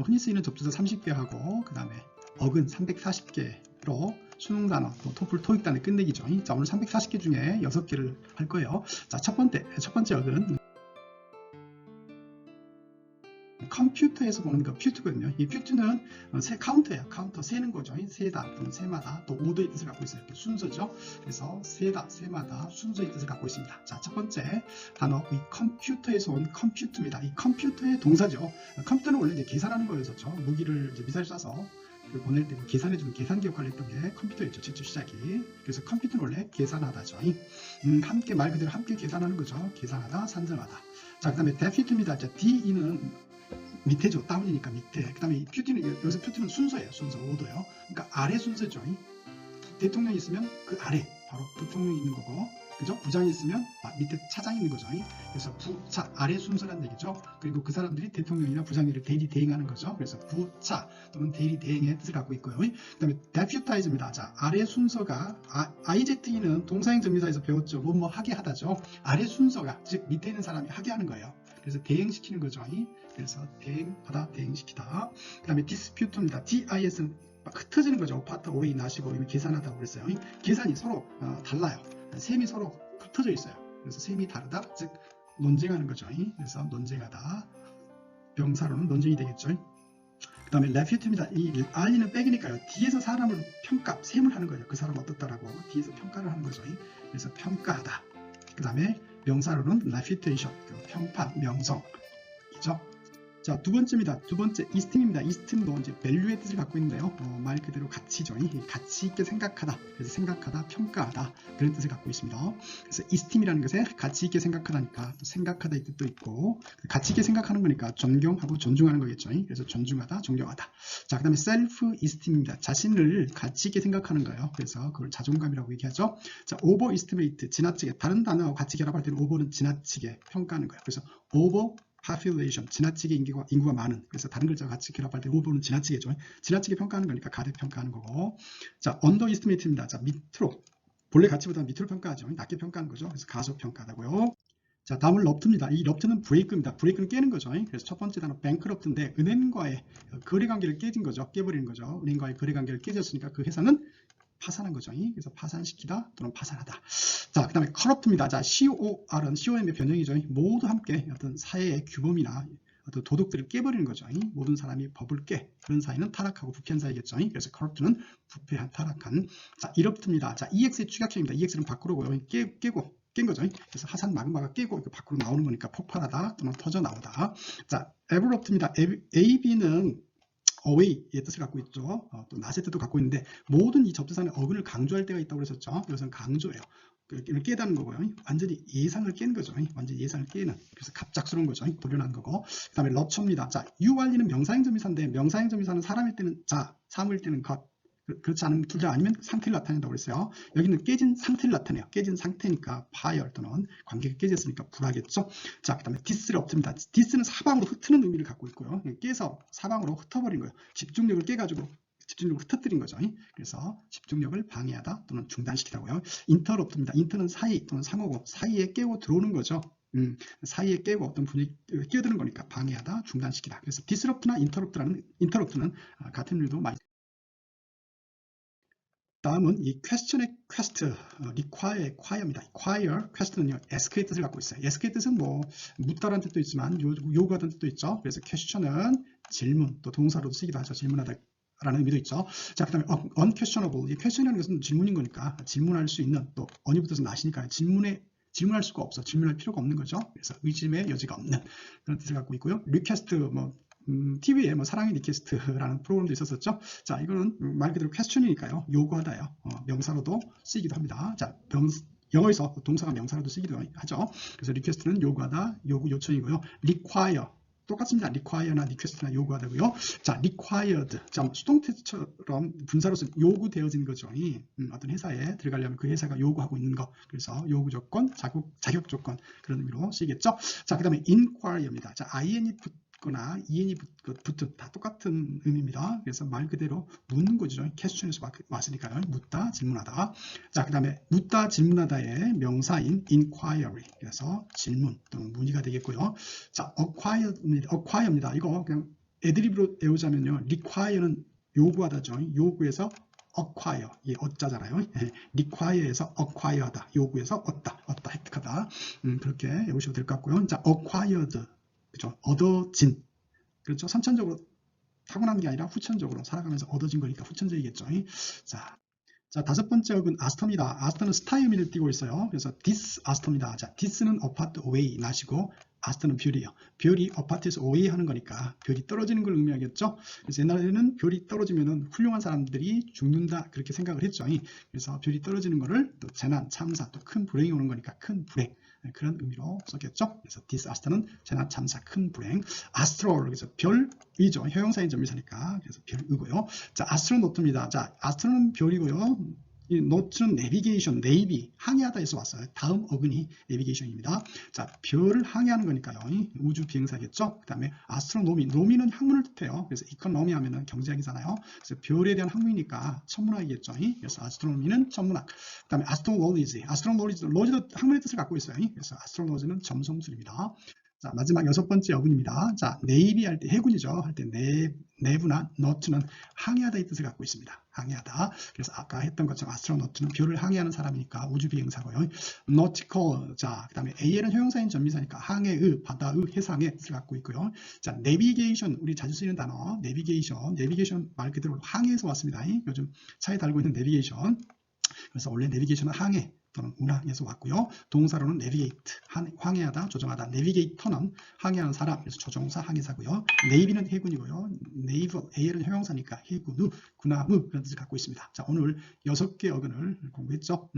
흔히 쓰이는 접두사 30개하고 그 다음에 어근 340개로 수능 단어, 또 토플, 토익 단어 끝내기죠. 자, 오늘 340개 중에 6개를 할 거예요. 자, 첫 번째 어근 컴퓨터에서 보는 거 퓨트거든요. 이 퓨트는 카운터예요. 카운터 세는 거죠. 세다 또는 세마다, 또 오더의 뜻을 갖고 있어요. 순서죠. 그래서 세다, 세마다, 순서의 뜻을 갖고 있습니다. 자, 첫 번째 단어, 이 컴퓨터에서 온 컴퓨터입니다. 이 컴퓨터의 동사죠. 컴퓨터는 원래 이제 계산하는 거였었죠. 무기를 이제 미사일 쏴서 보낼 때 계산해주는 계산기억 관리했던 게 컴퓨터였죠. 직접 시작이. 그래서 컴퓨터는 원래 계산하다죠. 함께, 말 그대로 함께 계산하는 거죠. 계산하다, 산정하다. 자, 그 다음에 데퓨트입니다. 자, DE는 밑에죠. 다운이니까 밑에. 그 다음에 퓨티는, 여기서 퓨티는 순서예요. 순서, 오더요. 그러니까 아래 순서죠. 대통령이 있으면 그 아래 바로 부통령이 있는 거고, 그죠? 부장이 있으면 밑에 차장이 있는 거죠. 그래서 부차, 아래 순서란 얘기죠. 그리고 그 사람들이 대통령이나 부장님을 대리 대행하는 거죠. 그래서 부차 또는 대리 대행의 뜻을 갖고 있고요. 그 다음에 deputize입니다. 자, 아래 순서가 IZE는 동사행 정비사에서 배웠죠. 뭐 하게 하다죠. 아래 순서가, 즉 밑에 있는 사람이 하게 하는 거예요. 그래서 대행시키는 거죠. 그래서 대행하다, 대행시키다. 그 다음에 dispute입니다. DIS는 흩어지는 거죠. 파트 오이 나시고 계산하다고 그랬어요. 계산이 서로 달라요. 셈이 서로 흩어져 있어요. 그래서 셈이 다르다, 즉 논쟁하는 거죠. 그래서 논쟁하다. 명사로는 논쟁이 되겠죠. 그 다음에 refute입니다. 이 R는 백이니까요. 뒤에서 사람을 평가, 셈을 하는 거예요. 그 사람 어떻다라고 뒤에서 평가를 하는 거죠. 그래서 평가하다. 그 다음에 명사로는 refutation, 평판, 명성이죠. 자, 두 번째입니다. 두 번째 esteem입니다. esteem도 이제 value의 뜻을 갖고 있는데요. 말 그대로 가치죠. 가치 있게 생각하다. 그래서 생각하다, 평가하다, 그런 뜻을 갖고 있습니다. 그래서 esteem이라는 것에 가치 있게 생각하다니까 또 생각하다의 뜻도 있고, 가치 있게 생각하는 거니까 존경하고 존중하는 거겠죠. 그래서 존중하다, 존경하다. 자, 그 다음에 self esteem입니다. 자신을 가치 있게 생각하는 거예요. 그래서 그걸 자존감이라고 얘기하죠. 자, overestimate, 지나치게, 다른 단어와 같이 결합할 때는 over는 지나치게 평가하는 거예요. 그래서 over population, 지나치게 인구가 많은, 그래서 다른 글자와 같이 결합할 때 over는 지나치게죠. 지나치게 평가하는 거니까 가대평가하는 거고. 자, underestimate입니다. 자, 밑으로, 본래 가치보다 밑으로 평가하죠. 낮게 평가하는 거죠. 그래서 가소평가하고요. 자, 다음은 럽트입니다. 이 럽트는 브레이크입니다. 브레이크는 깨는 거죠. 그래서 첫 번째 단어 bankrupt인데 은행과의 거래관계를 깨진 거죠. 깨버리는 거죠. 은행과의 거래관계를 깨졌으니까 그 회사는 파산한 거죠. 그래서 파산시키다 또는 파산하다. 자, 그 다음에 corrupt입니다. 자, COR은 COM의 변형이죠. 모두 함께 어떤 사회의 규범이나 어떤 도덕들을 깨버리는 거죠. 모든 사람이 법을 깨. 그런 사회는 타락하고 부패한 사회겠죠. 그래서 corrupt는 부패한, 타락한. 자, erupt입니다. 자, EX의 축약형입니다. EX는 밖으로고요. 깬 거죠. 그래서 화산 마그마가 깨고 밖으로 나오는 거니까 폭발하다 또는 터져 나오다. 자, abrupt입니다. AB는 away의 뜻을 갖고 있죠. 또 낫의 뜻도 갖고 있는데, 모든 이 접두사는 어근을 강조할 때가 있다고 그랬었죠. 이것은 강조예요. 깨다는 거고요. 완전히 예상을 깨는 거죠. 완전히 예상을 깨는. 그래서 갑작스러운 거죠. 도련한 거고. 그 다음에 러처입니다. 자, 유관리는 명사행점이사인데, 명사행점이사는 사람일 때는 자, 사물일 때는 것. 그렇지 않으면 둘 다 아니면 상태를 나타낸다고 그랬어요. 여기는 깨진 상태를 나타내요. 깨진 상태니까 파열 또는 관계가 깨졌으니까 불하겠죠. 자, 그 다음에 disrupt입니다. dis는 사방으로 흩트는 의미를 갖고 있고요. 깨서 사방으로 흩어버린 거예요. 집중력을 깨가지고 집중력을 흩어뜨린 거죠. 그래서 집중력을 방해하다 또는 중단시키다고요. interrupt입니다. inter는 사이 또는 상호고, 사이에 깨고 들어오는 거죠. 사이에 깨고 어떤 분위기 끼어드는 거니까 방해하다, 중단시키다. 그래서 disrupt나 interrupt는 같은 일도 많이. 다음은 이 question의 quest, require의 require입니다. require, question은요, ask의 뜻을 갖고 있어요. ask의 뜻은 뭐 묻다라는 뜻도 있지만 요구하다는 뜻도 있죠. 그래서 question은 질문, 또 동사로도 쓰기도 하죠. 질문하다 라는 의미도 있죠. 자, 그 다음에 unquestionable, 이 question이라는 것은 질문인 거니까 질문할 수 있는, 또 on이 붙어서 not이니까 질문할 수가 없어. 질문할 필요가 없는 거죠. 그래서 의심의 여지가 없는 그런 뜻을 갖고 있고요. request, TV에 사랑의 리퀘스트라는 프로그램도 있었었죠. 자, 이거는 말 그대로 퀘스천이니까요. 요구하다요. 명사로도 쓰이기도 합니다. 자, 영어에서 동사가 명사로도 쓰기도 하죠. 그래서 리퀘스트는 요구하다, 요청이고요. require 똑같습니다. require나 request나 요구하다고요. 자, required. 자, 수동태처럼 분사로서 요구되어진 거죠. 어떤 회사에 들어가려면 그 회사가 요구하고 있는 거. 그래서 요구 조건, 자격 조건, 그런 의미로 쓰이겠죠. 자, 그 다음에 inquiry입니다. 자, IN이 거나 EN이 붙은 다 똑같은 의미입니다. 그래서 말 그대로 묻는 거죠. 퀘스천에서 왔으니까요. 묻다, 질문하다. 자, 그 다음에 묻다, 질문하다의 명사인 inquiry. 그래서 질문 또는 문의가 되겠고요. 자, acquire입니다. 이거 그냥 애드립으로 외우자면요. require는 요구하다죠. 요구에서 acquire, 이 어자잖아요. require에서 acquire하다, 요구에서 얻다, 획득하다. 그렇게 외우셔도 될 것 같고요. 자, acquired, 그죠? 얻어진, 그렇죠? 선천적으로 타고난 게 아니라 후천적으로 살아가면서 얻어진 거니까 후천적이겠죠. 자, 다섯 번째 어근 아스터입니다. 아스터는 스타 의미를 띠고 있어요. 그래서 this 아스터입니다. 자, this는 apart, away, 나시고 아스터는 별이에요. 별이 apart에서 away 하는 거니까 별이 떨어지는 걸 의미하겠죠. 그래서 옛날에는 별이 떨어지면은 훌륭한 사람들이 죽는다 그렇게 생각을 했죠. 그래서 별이 떨어지는 거를 또 재난, 참사, 또 큰 불행이 오는 거니까 큰 불행, 그런 의미로 썼겠죠. 그래서 this 아스터는 재난, 참사, 큰 불행. 아스트롤, 그래서 별이죠. 형용사인 점이사니까 그래서 별이고요. 자, 아스트로노트입니다. 자, 아스트로는 별이고요. 이 노트는 내비게이션, 네이비, 항해하다에서 왔어요. 다음 어근이 내비게이션입니다. 자, 별을 항해하는 거니까요. 우주 비행사겠죠. 그 다음에 아스트로노미, 노미는 학문을 뜻해요. 그래서 이코노미 하면은 경제학이잖아요. 그래서 별에 대한 학문이니까 천문학이겠죠. 그래서 아스트로노미는 천문학. 그 다음에 아스트로놀리지, 로지도 학문의 뜻을 갖고 있어요. 그래서 아스트로놀리지는 점성술입니다. 자, 마지막 여섯 번째 어근입니다. 자, 네이비 할 때 해군이죠. 할 때 내부나 너트는 항해하다의 뜻을 갖고 있습니다. 항해하다. 그래서 아까 했던 것처럼 아스트로너트는 별을 항해하는 사람이니까 우주 비행사고요. nautical, 자, 그다음에 AL은 형용사인 전미사니까 항해의, 바다의, 해상의 뜻을 갖고 있고요. 자, 내비게이션, 우리 자주 쓰이는 단어, 내비게이션 말 그대로 항해에서 왔습니다. 요즘 차에 달고 있는 내비게이션. 그래서 원래 내비게이션은 항해 또는 운항에서 왔고요. 동사로는 navigate, 항해하다, 조정하다. 내비게이터는 항해하는 사람, 그래서 조종사, 항해사고요. 네이비는 해군이고요. naval, AL은 형용사니까 해군, 군함의 그런 뜻을 갖고 있습니다. 자, 오늘 6개 어근을 공부했죠.